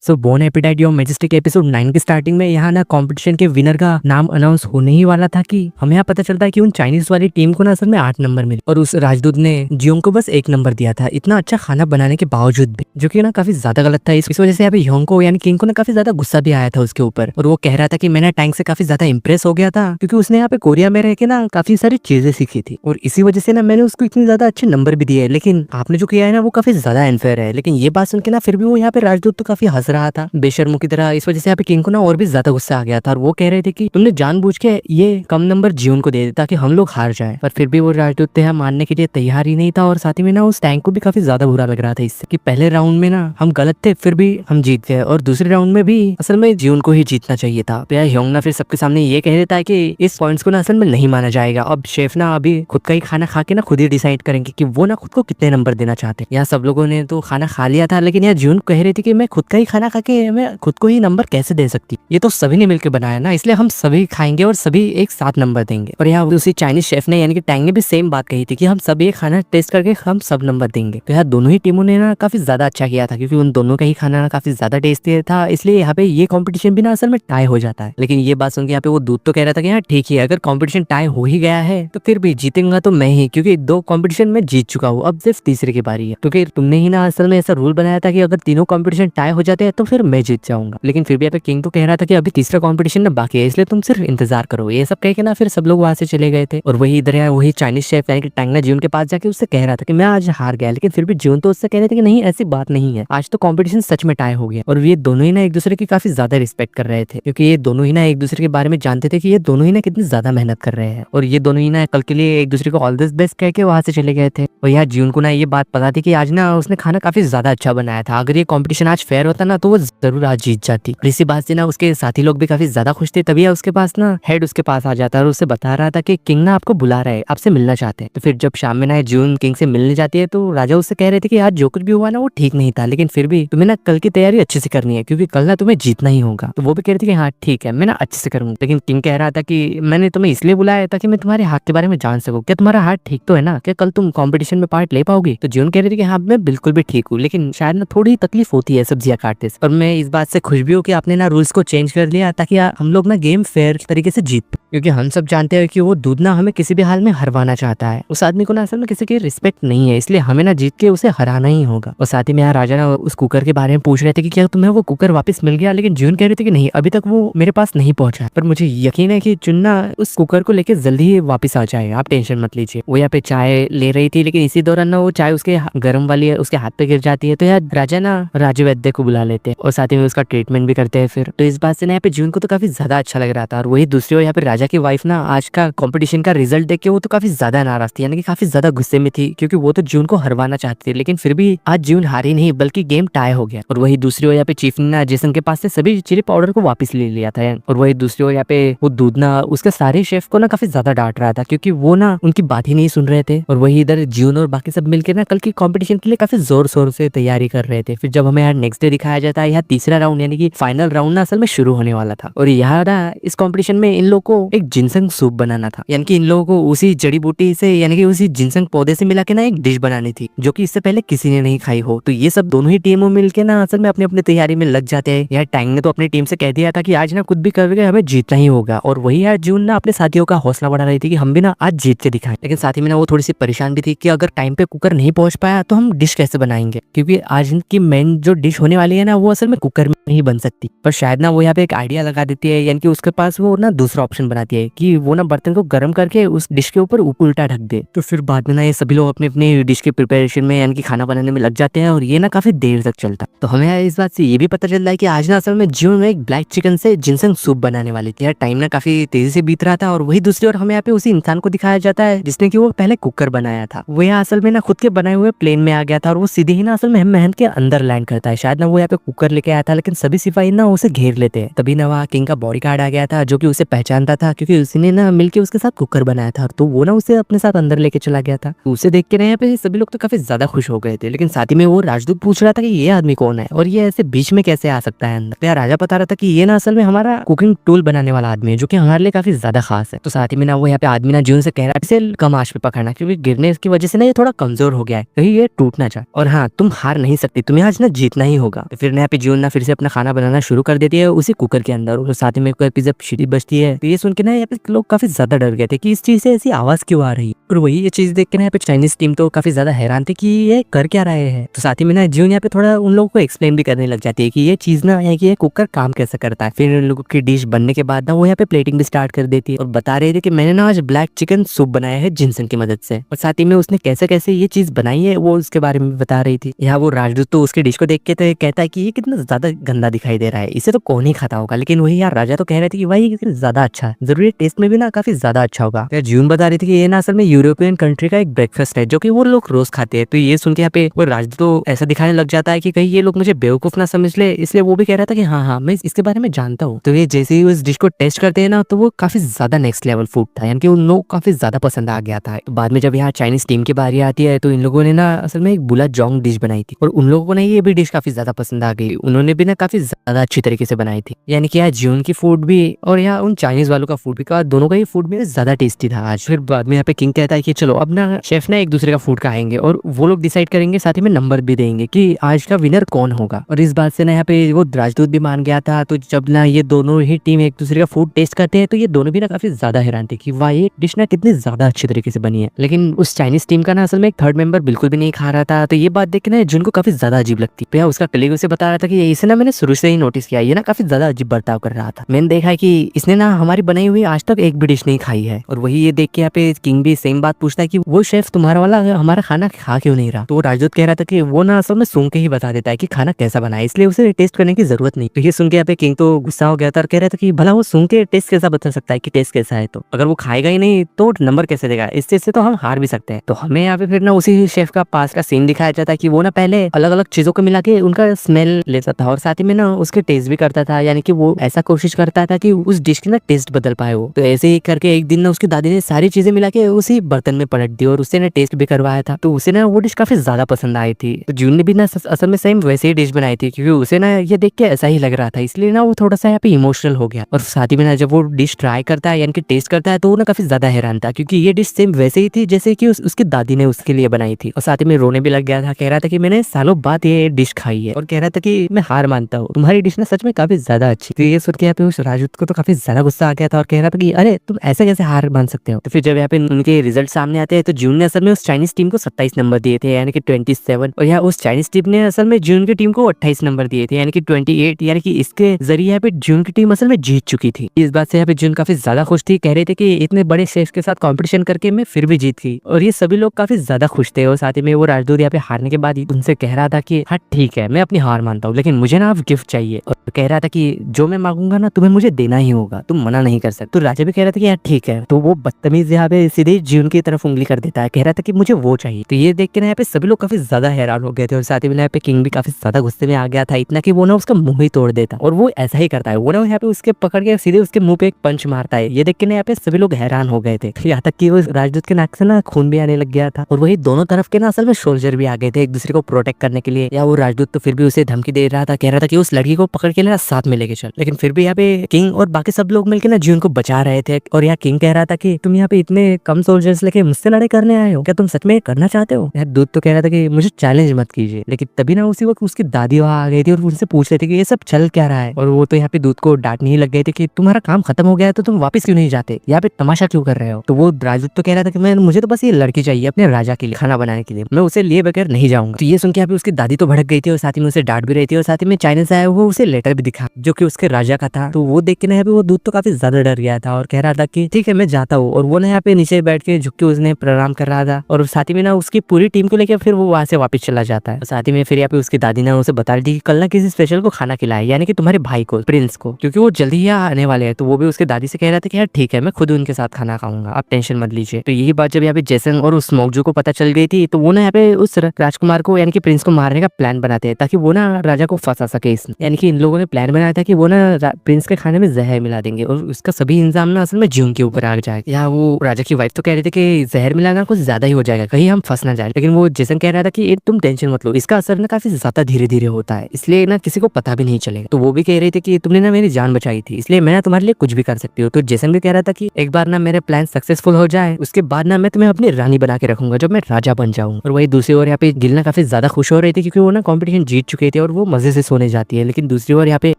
So born appetite your majestic episode 9 की starting में यहाँ ना कंपटीशन के विनर का नाम अनाउंस होने ही वाला था कि हमें यहाँ पता चलता है कि उन चाइनीज वाली टीम को ना असल में 8 नंबर मिले और उस राजदूत ने जियोंग को बस 1 नंबर दिया था, इतना अच्छा खाना बनाने के बावजूद भी, जो कि ना काफी ज्यादा गलत था। इस वजह से यहाँ पे योंग को यानी किंग को ना काफी ज्यादा गुस्सा भी आया था उसके ऊपर, और वो कह रहा था कि मैंने टैंक से काफी ज्यादा इंप्रेस हो गया था क्योंकि उसने यहाँ पे कोरिया में रह के ना काफी सारी चीजें सीखी थी और इसी वजह से ना मैंने उसको इतने ज्यादा अच्छे नंबर भी दिए, लेकिन आपने जो किया है ना वो काफी ज्यादा अनफेयर है। लेकिन ये बात सुन के ना फिर भी वो यहाँ पे राजदूत तो काफी हंस रहा था बेशर्मों की तरह। इस वजह से यहाँ पे किंग को ना और भी ज्यादा गुस्सा आ गया था और वो कह रहे थे कि तुमने जानबूझ के ये कम नंबर जियोन को दे दिया ताकि हम लोग हार जाएं, पर फिर भी वो राजदूत यहाँ मानने के लिए तैयार ही नहीं था। और साथ ही में ना उस टैंक को भी काफी ज्यादा बुरा लग रहा था इससे कि पहले राउंड में ना हम गलत थे फिर भी हम जीत गए और दूसरे राउंड में भी असल में जियोन को ही जीतना चाहिए था। तो यार ह्योंग ना फिर सबके सामने ये कह देता है कि इस पॉइंट्स को ना असल में नहीं माना जाएगा, अब शेफ ना अभी खुद का ही खाना खा के ना खुद ही डिसाइड करेंगे कि वो ना खुद को कितने नंबर देना चाहते हैं। यहाँ सब लोगों ने तो खाना खा लिया था, लेकिन यार जियोन कह रही थी कि मैं खुद का ही खाना खा के मैं खुद को ही नंबर कैसे दे सकती, ये तो सभी ने मिलकर बनाया ना, इसलिए हम सभी खाएंगे और सभी एक साथ नंबर देंगे। और यहाँ उसी चाइनीज शेफ ने यानी कि टैंग ने भी सेम बात कही थी कि हम सब ये खाना टेस्ट करके हम सब नंबर देंगे। तो यहाँ दोनों ही टीमों ने ना काफी ज्यादा अच्छा किया था क्योंकि उन दोनों का ही खाना काफी ज्यादा टेस्टी था, इसलिए यहाँ पे ये कॉम्पिटिशन भी ना असल में टाई हो जाता है। लेकिन ये बात सुन के यहाँ पे वो दूध तो कह रहा था कि हाँ ठीक है, अगर कॉम्पिटिशन टाई हो ही गया है तो फिर भी जीतेगा तो मैं ही, क्योंकि 2 कॉम्पिटिशन में जीत चुका हूँ, अब सिर्फ तीसरे की बारी है, क्योंकि तुमने ही ना असल में ऐसा रूल बनाया था कि अगर तीनों कॉम्पिटिशन टाई हो जाते हैं तो फिर मैं जीत जाऊंगा। लेकिन फिर भी यहाँ पे किंग तो कह रहा था कि अभी तीसरा कॉम्पिटिशन ना बाकी है, इसलिए तुम सिर्फ इंतजार करो। ये सब कह के ना फिर सब लोग वहां से चले गए थे और वही इधर वही चाइनीज शेफ यानी कि टैंग ने जियोन के पास जाके उससे कह रहा था कि मैं आज हार गया, लेकिन फिर भी जियोन तो उससे कह रहे थे कि नहीं ऐसी बात नहीं है, आज तो कॉम्पिटिशन सच में टाई हो गया। और ये दोनों ही ना एक दूसरे की काफी ज्यादा रिस्पेक्ट कर रहे थे क्योंकि ये दोनों ही ना एक दूसरे के बारे में जानते थे कि ये दोनों ही ना कितनी ज्यादा मेहनत कर रहे हैं, और ये दोनों ही ना कल के लिए एक दूसरे को ऑल दिस बेस्ट कह के वहां से चले गए थे। और यहाँ जियोन को ना ये बात पता थी कि आज ना उसने खाना काफी ज्यादा अच्छा बनाया था, अगर ये कॉम्पिटिशन आज फेयर होता ना तो वो जरूर आज जीत जाती। और इसी बात से ना उसके साथी लोग भी काफी ज्यादा खुश थे। तभी उसके पास ना हेड उसके पास आ जाता है और उससे बता रहा था कि किंग ना आपको बुला रहा है, आपसे मिलना चाहते हैं। तो फिर जब शाम में ना जियोन किंग से मिलने जाती है तो राजा उससे कह रहे थे कि आज जो कुछ भी हुआ ना वो ठीक नहीं था, लेकिन फिर भी तुम्हें ना कल की तैयारी अच्छे से करनी है क्योंकि कल ना तुम्हें जीतना ही होगा। तो वो भी कह रही थी कि हाँ ठीक है मैं ना अच्छे से करूंगा। लेकिन किंग कह रहा था कि मैंने तुम्हें इसलिए बुलाया था कि मैं तुम्हारे हाथ के बारे में जान सकूं, क्या तुम्हारा हाथ ठीक तो है ना, क्या कल तुम कॉम्पिटिशन में पार्ट ले पाओगी। तो जियोन कह रही थी कि हाँ मैं बिल्कुल भी ठीक हूँ, लेकिन शायद ना थोड़ी तकलीफ होती है सब्जियां काटते से, और मैं इस बात से खुश भी हूँ कि आपने ना रूल्स को चेंज कर लिया ताकि हम लोग ना गेम फेयर तरीके से जीत, क्योंकि हम सब जानते हैं कि वो दूध ना हमें किसी भी हाल में हरवाना चाहता है। उस आदमी को ना असल में किसी की रिस्पेक्ट नहीं है, इसलिए हमें ना जीत के उसे हराना ही होगा। और साथ ही में यहाँ राजा ना उस कुकर के बारे में पूछ रहे थे कि क्या तुम्हें वो कुकर वापस मिल गया, लेकिन जियोन कह रहे थे कि नहीं अभी तक वो मेरे पास नहीं पहुंचा, पर मुझे यकीन है कि चुन्ना उस कुकर को लेकर जल्दी ही वापस आ जाएगा, आप टेंशन मत लीजिए। वो यहाँ पे चाय ले रही थी, लेकिन इसी दौरान ना वो चाय उसके गर्म वाली है उसके हाथ पे गिर जाती है। तो यार राजा ना राजू वैद्य को बुला लेते हैं और साथ ही में उसका ट्रीटमेंट भी करते हैं फिर। तो इस बात से ना यहाँ पे जियोन को तो काफी ज्यादा अच्छा लग रहा था। और वही दूसरी ओर यहाँ पे राजा की वाइफ ना आज का कंपटीशन का रिजल्ट देख के वो तो काफी ज्यादा नाराज थी, यानी कि काफी ज्यादा गुस्से में थी क्योंकि वो तो जियोन को हरवाना चाहती थी, लेकिन फिर भी आज जियोन हारी नहीं बल्कि गेम टाई हो गया। और वही दूसरी ओर यहाँ पे चीफ ने ना जेसन के पास से सभी चिली पाउडर को वापस ले लिया था। और वही दूसरी ओर यहाँ पे वो दूध ना उसके सारे शेफ को ना काफी ज्यादा डांट रहा था क्योंकि वो ना उनकी बात ही नहीं सुन रहे थे। और वही इधर जियोन और बाकी सब मिलकर ना कल की कॉम्पिटिशन के लिए काफी जोर शोर से तैयारी कर रहे थे। फिर जब हमें यार नेक्स्ट डे दिखाया जाता है यहाँ तीसरा राउंड यानी कि फाइनल राउंड ना असल में शुरू होने वाला था, और यहाँ ना इस कॉम्पिटिशन में इन लोगों को एक जिनसंग सूप बनाना था, यानी कि इन लोगों को उसी जड़ी बूटी से यानी कि उसी जिनसंग पौधे से मिला के ना एक डिश बनानी थी जो कि इससे पहले किसी ने नहीं खाई हो। तो ये सब दोनों ही टीमों मिलके ना असल में अपनी अपनी तैयारी में लग जाते हैं। यार टैंग ने तो अपनी टीम से कह दिया था कि आज ना कुछ भी करके हमें जीतना ही होगा, और वही यार जियोन ना अपने साथियों का हौसला बढ़ा रही थी कि हम भी ना आज जीत के दिखाएं। लेकिन साथ ही में ना वो थोड़ी सी परेशान भी थी कि अगर टाइम पे कुकर नहीं पहुंच पाया तो हम डिश कैसे बनाएंगे, क्योंकि आज की मेन जो डिश होने वाली है ना वो असल में कुकर में नहीं बन सकती। पर शायद ना वो यहाँ पे एक आइडिया लगा देती है, यानी कि उसके पास वो ना दूसरा ऑप्शन बनाती है कि वो ना बर्तन को गर्म करके उस डिश के ऊपर उल्टा ढक दे। तो फिर बाद में ना ये सभी लोग अपने अपने डिश के प्रिपरेशन में यानी कि खाना बनाने में लग जाते हैं और ये ना काफी देर तक चलता। तो हमें इस बात से ये भी पता चलता है कि आज ना असल में जियोन में एक ब्लैक चिकन से जिनसंग सूप बनाने वाली थी। यार टाइम ना काफी तेजी से बीत रहा था, और वही दूसरी ओर हमें यहाँ पे उसी इंसान को दिखाया जाता है जिसने कि वो पहले कुकर बनाया था। वो यहाँ असल में ना खुद के बनाए हुए प्लेन में आ गया था और वो सीधे ही ना असल में महल के अंदर लैंड करता है। शायद ना वो यहाँ पे कुकर लेके आया था, लेकिन सभी सिपाही ना उसे घेर लेते हैं। तभी ना वहाँ किंग का बॉडी गार्ड आ गया था जो कि उसे पहचानता था क्योंकि उसने ना मिलके उसके साथ कुकर बनाया था, तो वो ना उसे अपने साथ अंदर लेके चला गया था। तो उसे देख के ना यहाँ पे सभी लोग तो काफी ज्यादा खुश हो गए थे, लेकिन साथ ही में वो राजदूत पूछ रहा था कि ये आदमी कौन है और ये ऐसे बीच में कैसे आ सकता है अंदर। तो यार राजा बता रहा था कि ये ना असल में हमारा कुकिंग टूल बनाने वाला आदमी है जो कि हमारे लिए काफी ज्यादा खास है। तो साथ ही में ना वो यहाँ पे आदमी ना जियोन से कह रहा है इसे कम आंच पे पकड़ना क्योंकि गिरने की वजह से ना ये थोड़ा कमजोर हो गया है, कहीं ये टूट ना जाए, और हाँ तुम हार नहीं सकती, तुम्हें आज ना जीतना ही होगा। तो फिर यहाँ पे जियोन ना फिर से अपना अपना खाना बनाना शुरू कर देती है उसी कुकर के अंदर, और साथ ही में कुकर की जब सीटी बजती है तो ये सुन के ना यहाँ पे लोग काफी ज्यादा डर गए थे कि इस चीज से ऐसी आवाज क्यों आ रही है। और वही ये चीज देख के ना यहाँ पे चाइनीज टीम तो काफी ज्यादा हैरान थे कि ये कर क्या रहे हैं। तो साथ ही में ना जियोन यहाँ पे थोड़ा उन लोगों को एक्सप्लेन भी करने लग जाती है कि ये चीज ना है कि ये कुकर काम कैसे करता है। फिर उन लोगों की डिश बनने के बाद ना वो यहाँ पे प्लेटिंग भी स्टार्ट कर देती है और बता रही थी कि मैंने ना आज ब्लैक चिकन सूप बनाया है जिनसन की मदद से, और साथ ही में उसने कैसे कैसे ये चीज बनाई है वो उसके बारे में बता रही थी। यहाँ वो राजदूत तो उसकी डिश को देख के तो कहता है कि ये कितना ज्यादा गंदा दिखाई दे रहा है, इसे तो कौन ही खाता होगा। लेकिन वही यार राजा तो कह रहे थे कि भाई ये ज्यादा अच्छा है, जरूरी टेस्ट में भी ना काफी ज्यादा अच्छा होगा। जियोन बता रही थी कि ये ना असल में यूरोपियन कंट्री का एक ब्रेकफास्ट है जो कि वो लोग रोज खाते हैं। तो ये सुन के यहाँ पे वो राजदूत तो ऐसा दिखाने लग जाता है कि कहीं ये लोग मुझे बेवकूफ ना समझ ले, इसलिए वो भी कह रहा था कि हाँ मैं इसके बारे में जानता हूँ। तो ये जैसे ही उस डिश को टेस्ट करते हैं ना तो वो काफी ज्यादा नेक्स्ट लेवल फूड था, यानी कि उन लोग काफी ज्यादा पसंद आ गया था। तो बाद में जब यहाँ चाइनीज टीम की बारी आती है तो इन लोगों ने ना असल में एक बुला जोंग डिश बनाई थी और उन लोगों को ना ये भी डिश काफी ज्यादा पसंद आ गई। उन्होंने भी ना काफी ज्यादा अच्छी तरीके से बनाई थी, यानी कि यहाँ जियोन की फूड भी और यहाँ उन चाइनीज वालों का फूड भी का दोनों का ही फूड भी ज्यादा टेस्टी था आज। फिर बाद में यहाँ पे किंग कहता है कि चलो अब ना शेफ ना एक दूसरे का फूड खाएंगे और वो लोग डिसाइड करेंगे, साथ ही में नंबर भी देंगे कि आज का विनर कौन होगा। और इस बात से ना यहाँ पे वो राजदूत भी मान गया था। तो जब ना ये दोनों ही टीम एक दूसरे का फूड टेस्ट करते हैं तो ये दोनों भी ना काफी ज्यादा हैरान थे कि वाह ये डिश ना कितनी ज्यादा अच्छी तरीके से बनी है। लेकिन उस चाइनीज टीम का ना असल में एक थर्ड मेंबर बिल्कुल भी नहीं खा रहा था। तो ये बात देख के ना जिनको काफी ज्यादा अजीब लगती है। उसका कलीग उसे बता रहा था कि इसे ना मैंने शुरू से ही नोटिस किया, ये ना काफी ज्यादा अजीब बर्ताव कर रहा था। मैंने देखा है कि इसने ना हमारी बनाई हुई आज तक एक भी डिश नहीं खाई है। और वही ये देख के यहाँ पे किंग भी सेम बात पूछता है कि वो शेफ तुम्हारा वाला हमारा खाना खा क्यों नहीं रहा। तो राजदूत कह रहा था कि वो ना असल में सूंघ के ही बता देता है कि खाना कैसा बना है, इसलिए उसे टेस्ट करने की जरूरत नहीं। तो ये सुन के यहाँ पे किंग तो गुस्सा हो गया था और कह रहा था कि भला वो सूंघ के टेस्ट कैसा बता सकता है कि टेस्ट कैसा है, तो अगर वो खाएगा ही नहीं तो नंबर कैसे देगा, इससे तो हम हार भी सकते हैं। तो हमें यहाँ पे फिर ना उसी शेफ का पास का सीन दिखाया जाता है कि वो ना पहले अलग अलग चीजों को मिला के उनका स्मेल लेता था और साथ ही में ना उसके टेस्ट भी करता था, यानी कि वो ऐसा कोशिश करता था कि उस डिश की ना टेस्ट बदल पाए वो। तो ऐसे ही करके एक दिन ना उसकी दादी ने सारी चीजें मिला के उसी बर्तन में पलट दी और उससे ना टेस्ट भी करवाया था। तो उसे ना वो डिश काफी ज्यादा पसंद आई थी। तो जून ने भी ना असल में सेम वैसे ही डिश बनाई थी क्योंकि उसे ना ये देख के ऐसा ही लग रहा था, इसलिए ना वो थोड़ा सा यहाँ पे इमोशनल हो गया। और साथ ही में ना जब वो डिश ट्राई करता है यानी कि टेस्ट करता है तो वो ना काफी ज्यादा हैरान था क्योंकि ये डिश सेम वैसे ही थी जैसे कि उसकी दादी ने उसके लिए बनाई थी। और साथ ही में रोने भी लग गया था, कह रहा था कि मैंने सालों बाद ये डिश खाई है और कह रहा था कि मैं हार मानता हूँ, तुम्हारी डिश ना सच में काफी ज्यादा अच्छी। तो ये सुन के यहाँ पे उस राजदूत को तो काफी ज्यादा गुस्सा आ गया था और कह रहा था कि अरे तुम ऐसे कैसे हार मान सकते हो। तो फिर जब यहाँ पे उनके रिजल्ट सामने आते हैं तो जून ने असल में उस चाइनीज टीम को 27 नंबर दिए थे यानी कि 27, और यहाँ उस चाइनीज टीम ने असल में जून की टीम को 28 नंबर दिए थे यानी कि 28, यानी कि इसके जरिए यहाँ पे जून की टीम असल में जीत चुकी थी। इस बात से यहाँ पे जून काफी ज्यादा खुश थी, कह रहे थे कि इतने बड़े शेफ के साथ कंपटीशन करके मैं फिर भी जीत गई, और ये सभी लोग काफी ज्यादा खुश थे। और साथ ही में वो राजदूत यहाँ पे हारने के बाद उनसे कह रहा था कि हाँ ठीक है मैं अपनी हार मानता हूँ लेकिन मुझे ना अब गिफ्ट चाहिए, और कह रहा था कि जो मैं मांगूंगा ना तुम्हें मुझे देना ही होगा, तुम मना नहीं कर सकते। तो राजा भी कह रहा था कि यार ठीक है। तो वो बदतमीज यहाँ पे सीधे जून की तरफ उंगली कर देता है, कह रहा था कि मुझे वो चाहिए। तो ये देख के ना यहाँ पे सभी लोग काफी ज्यादा हैरान हो गए थे और साथ ही में यहाँ पे किंग भी काफी ज्यादा गुस्से में आ गया था, इतना कि वो ना उसका मुंह ही तोड़ देता। और वो ऐसा ही करता है, वो ना यहाँ पे उसके पकड़ के सीधे उसके मुंह पे एक पंच मारता है। ये देख के ना यहाँ पे सभी लोग हैरान हो गए थे, यहाँ तक कि वो राजदूत के नाक से ना खून भी आने लग गया था। और वही दोनों तरफ के ना असल में सोल्जर भी आ गए थे एक दूसरे को प्रोटेक्ट करने के लिए। या वो राजदूत तो फिर भी उसे धमकी दे रहा था, कह रहा था कि उस लड़की को पकड़ के ना साथ में लेके चल। लेकिन फिर भी यहाँ पे किंग और बाकी सब लोग मिलकर ना जून को बचा रहे थे। और यहाँ किंग कह रहा था कि तुम यहाँ पे इतने कम सोल्जर्स लेके मुझसे लड़ाई करने आए हो, क्या तुम सच में करना चाहते हो। यार दूत तो कह रहा था कि मुझे चैलेंज मत कीजिए। लेकिन तभी ना उसी वक्त उसकी दादी वहां आ गई थी और उनसे पूछ रही थी कि ये सब चल क्या रहा है। और वो तो यहाँ पे दूत को डांटने ही लग गए थे कि तुम्हारा काम खत्म हो गया है तो तुम वापस क्यों नहीं जाते, यहाँ पे तमाशा क्यों कर रहे हो। तो वो राजदूत तो कह रहा था कि मुझे तो बस ये लड़की चाहिए अपने राजा के लिए खाना बनाने के लिए, मैं उसे लिए बगैर नहीं जाऊंगा। तो ये सुन के यहाँ पे उसकी दादी तो भड़क गई थी और साथ ही में उसे डांट भी रही थी। और साथ ही में चाइना से आया वो उसे लेटर भी दिखा जो कि उसके राजा का था। तो वो देख के ना यहाँ पे वो दूत तो काफी ज्यादा डर गया था और कह रहा था कि ठीक है मैं जाता हूँ। और वो ना यहाँ पे नीचे बैठ के झुक के उसने प्रणाम कर रहा था और साथ ही में ना उसकी पूरी टीम को लेकर फिर वो वहां से वापस चला जाता है। साथ ही में फिर यहाँ पे उसकी दादी ने उसे बता रही थी कि कल ना किसी स्पेशल को खाना खिलाए, यानी कि तुम्हारे भाई को, प्रिंस को, क्योंकि वो जल्दी ही आने वाले हैं। तो वो भी उसके दादी से कह रहा था कि यार ठीक है मैं खुद उनके साथ खाना खाऊंगा, आप टेंशन मत लीजिए। तो यही बात जब यहाँ पे जेसन और उस स्मोकजो को पता चल गई थी तो वो ना यहाँ पे उस राजकुमार को यानी कि प्रिंस को मारने का प्लान बनाते हैं ताकि वो ना राजा को फंसा सके इसमें। यानी कि इन लोगों ने प्लान बनाया था कि वो ना प्रिंस के खाने में जहर मिला देंगे और उसका सभी इंजाम ना असल में जून के ऊपर आ जाएगा। या वो राजा की वाइफ तो कह रही थी कि जहर मिलाना कुछ ज्यादा ही हो जाएगा, कहीं हम फंस ना जाए। लेकिन वो जेसन कह रहा था कि तुम टेंशन मत लो, इसका असर ना काफी ज्यादा धीरे धीरे होता है, इसलिए ना किसी को पता भी नहीं चलेगा। तो वो भी कह रही थी कि तुमने ना मेरी जान बचाई थी इसलिए मैं ना तुम्हारे लिए कुछ भी कर सकती हूँ। तो जेसन भी कह रहा था कि एक बार ना मेरे प्लान सक्सेसफुल हो जाए उसके बाद ना मैं तुम्हें अपनी रानी बना के रखूंगा जब मैं राजा बन जाऊँ। और वही दूसरी ओर यहाँ पे गिल ना काफी ज्यादा खुश हो रही थी क्योंकि वो ना कॉम्पिटिशन जीत चुके थे और वो मजे से सोने जाती है। लेकिन दूसरी ओर यहाँ पे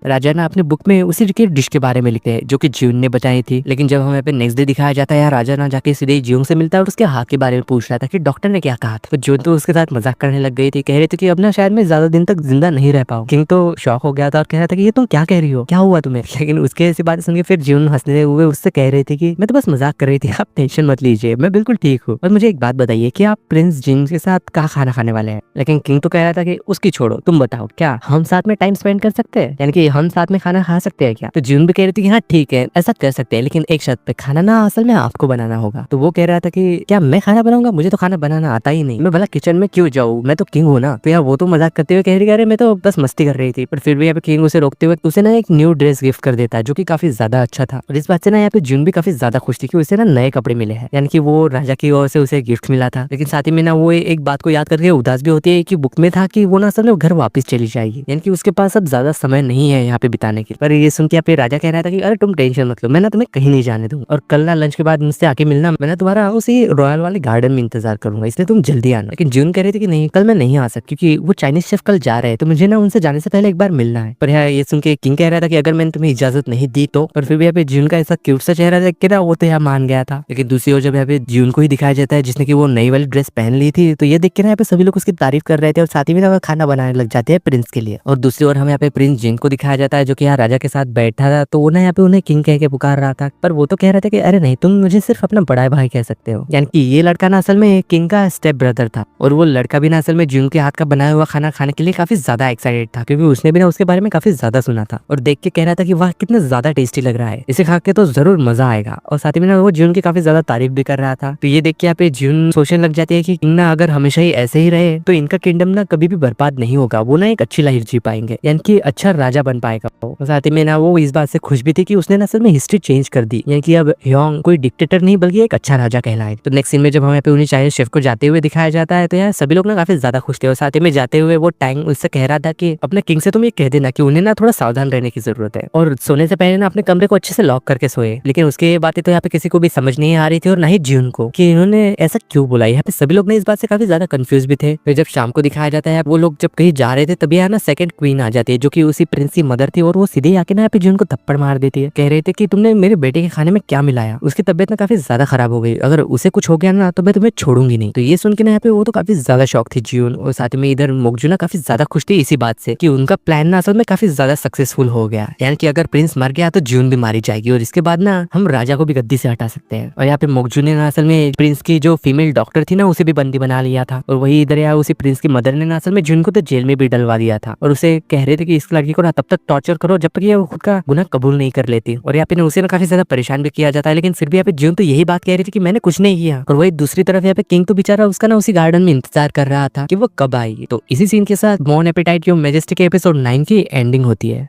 राजा ना अपने बुक में उसी के डिश के बारे में लिखते हैं जो कि ज्यून ने बताई थी। लेकिन जब हमें पे नेक्स्ट डे दिखाया जाता है, राजा ना जाके सीधे ज्यून से मिलता है और उसके हाथ के बारे में पूछ रहा था कि डॉक्टर ने क्या कहा था। तो ज्यून तो उसके साथ मजाक करने लग गई थी, कह रही थी कि अब ना शायद मैं ज्यादा दिन तक जिंदा नहीं रह पाऊँ। किंग तो शॉक हो गया था और कह रहा था कि ये तुम क्या कह रही हो, क्या हुआ तुम्हें। लेकिन उसके ऐसी बातें सुन के फिर ज्यून हंसते हुए उससे कह रही थी कि मैं तो बस मजाक कर रही थी, आप टेंशन मत लीजिए, मैं बिल्कुल ठीक हूँ। और मुझे एक बात बताइए कि आप प्रिंस जिन के साथ क्या खाना खाने वाले हैं। लेकिन किंग तो कह रहा था कि उसकी छोड़ो, तुम बताओ क्या हम साथ में टाइम स्पेंड कर सकते हैं, यानी कि हम साथ में खाना खा सकते हैं क्या। तो जून भी कह रही थी कि हाँ ठीक है ऐसा कर सकते हैं, लेकिन एक शर्त पे, खाना ना असल में आपको बनाना होगा। तो वो कह रहा था कि क्या मैं खाना बनाऊंगा, मुझे तो खाना बनाना आता ही नहीं, मैं भला किचन में क्यों जाऊँ, मैं तो किंग हूँ ना। तो यार वो तो मजाक करते हुए कह रही अरे मैं तो बस मस्ती कर रही थी। पर फिर भी यहाँ पे किंग उसे रोकते हुए उसे ना एक न्यू ड्रेस गिफ्ट कर देता है जो कि काफी ज्यादा अच्छा था। और इस बात से ना यहाँ पे जून भी काफी ज्यादा खुश थी कि उसे ना नए कपड़े मिले हैं, यानी कि वो राजा की ओर से उसे गिफ्ट मिला था। लेकिन साथ ही में ना वो एक बात को याद करके उदास भी होती है कि बुक में था कि वो ना असल में घर वापस चली जाएगी, यानी कि उसके पास अब ज्यादा समय नहीं है यहाँ पे बिताने के। पर ये सुन के यहाँ पे राजा कह रहा था कि अरे तुम टेंशन मत लो, मैं ना तुम्हें कहीं नहीं जाने दूँ, और कल ना लंच के बाद मुझसे आके मिलना, मैं ना तुम्हारा उसी रॉयल वाले गार्डन में इंतजार करूंगा, इसलिए तुम जल्दी आना। लेकिन जून कह रही थी कि नहीं कल मैं नहीं आ सकती क्योंकि वो चाइनीज शेफ कल जा रहे हैं, तो मुझे ना उनसे जाने से पहले एक बार मिलना है। पर ये सुन के किंग कह रहा था कि अगर मैंने तुम्हें इजाजत नहीं दी तो। पर फिर भी यहाँ पे जून का ऐसा क्यूट सा चेहरा देख के ना वो तो यहाँ मान गया था। लेकिन दूसरी ओर जब यहाँ पे जून को ही दिखाया जाता है जिसने की वो नई वाली ड्रेस पहन ली थी, तो ये देख के ना यहाँ पे सभी लोग उसकी तारीफ कर रहे थे और साथ ही में ना खाना बनाने लग जाते हैं प्रिंस के लिए। और दूसरी ओर हमें यहाँ पे प्रिंस जिन को दिखाया जाता है जो कि यहाँ राजा के साथ बैठा था, तो वो ना यहाँ पे उन्हें किंग कह के पुकार रहा था। पर वो तो कह रहा था कि अरे नहीं तुम मुझे सिर्फ अपना बड़ा भाई कह सकते हो, यानी कि ये लड़का ना असल में किंग का स्टेप ब्रदर था। और वो लड़का भी ना असल में जून के हाथ का बनाया हुआ खाना खाने के लिए काफी ज्यादा एक्साइटेड था, क्योंकि उसने भी ना उसके बारे में काफी ज्यादा सुना था और देख के कह रहा था कि वाह कितना ज्यादा टेस्टी लग रहा है, इसे खा के तो जरूर मजा आएगा। और साथ ही में ना वो जून की काफी ज्यादा तारीफ भी कर रहा था। तो ये देख के यहाँ पे जून सोचने लग जाती है कि किंग ना अगर हमेशा ही ऐसे ही रहे तो इनका किंगडम ना कभी भी बर्बाद नहीं होगा, वो ना एक अच्छी लाइफ जी पाएंगे, यानी कि अच्छा राजा बन पाएगा। और साथ ही में ना वो इस बात से खुश भी थी कि उसने ना असल में हिस्ट्री चेंज कर दी, यानी कि अब ह्योंग कोई डिक्टेटर नहीं बल्कि एक अच्छा राजा कहलाए। तो नेक्स्ट सीन में जब हमें पे उन्हें चाइनीज शेफ को जाते हुए दिखाया जाता है तो यार सभी लोग ना काफी ज्यादा खुश थे। और साथ ही में जाते हुए वो टैंग उससे कह रहा था कि अपने किंग से तुम ये कह देना कि उन्हें ना थोड़ा सावधान रहने की जरूरत है और सोने से पहले ना अपने कमरे को अच्छे से लॉक करके सोए। लेकिन उसकी बातें तो यहाँ पे किसी को भी समझ नहीं आ रही थी और ना ही ज्यून को कि इन्होंने ऐसा क्यों बोला। यहाँ पे सभी लोग ना इस बात से काफी ज्यादा कंफ्यूज भी थे। फिर जब शाम को दिखाया जाता है वो लोग जब कहीं जा रहे थे तभी यहाँ ना सेकंड क्वीन आ जाती है जो कि उसी प्रिंस की मदर थी और वो सीधे आके ना यहाँ पे ज्यून को थप्पड़ मार देती है। कह रहे थे कि तुमने मेरे बेटे के खाने में क्या मिलाया, उसकी तबियत ना काफी ज्यादा खराब हो गई, अगर उसे कुछ हो गया ना तो मैं तुम्हें छोड़ूंगी नहीं। तो ये सुन के ना यहाँ पे वो तो काफी ज्यादा शौक थी ज्यून। और साथ में इधर मोकजू ना काफी ज्यादा खुश थी इसी बात से कि उनका प्लान ना असल में काफी ज्यादा सक्सेसफुल हो गया, यानी कि अगर प्रिंस मर गया तो ज्यून भी मारी जाएगी और इसके बाद ना हम राजा को भी गद्दी से हटा सकते हैं। और यहाँ पे मोकजू ने ना असल में प्रिंस की जो फीमेल डॉक्टर थी ना उसे भी बंदी बना लिया था। और वही इधर यहाँ उसी प्रिंस की मदर ने ना असल में ज्यून को तो जेल में भी डलवा दिया था और उसे कह रहे थे कि इस लड़की को ना तब तक टॉर्चर करो जब तक ये खुद का गुनाह कबूल नहीं कर लेती। और यहाँ पे उसे ना काफी ज्यादा परेशान भी किया जाता है। लेकिन फिर भी यहाँ पे ज्यून तो यही बात कह रही थी कि मैंने कुछ नहीं किया। और वही दूसरी तरफ यहाँ पे किंग तो बेचारा उसका ना उसी गार्डन में इंतजार कर रहा था कि वो कब आएगी। तो इसी सीन के साथ बॉर्न एपेटाइट योर मैजेस्टी के एपिसोड 9 की एंडिंग होती है।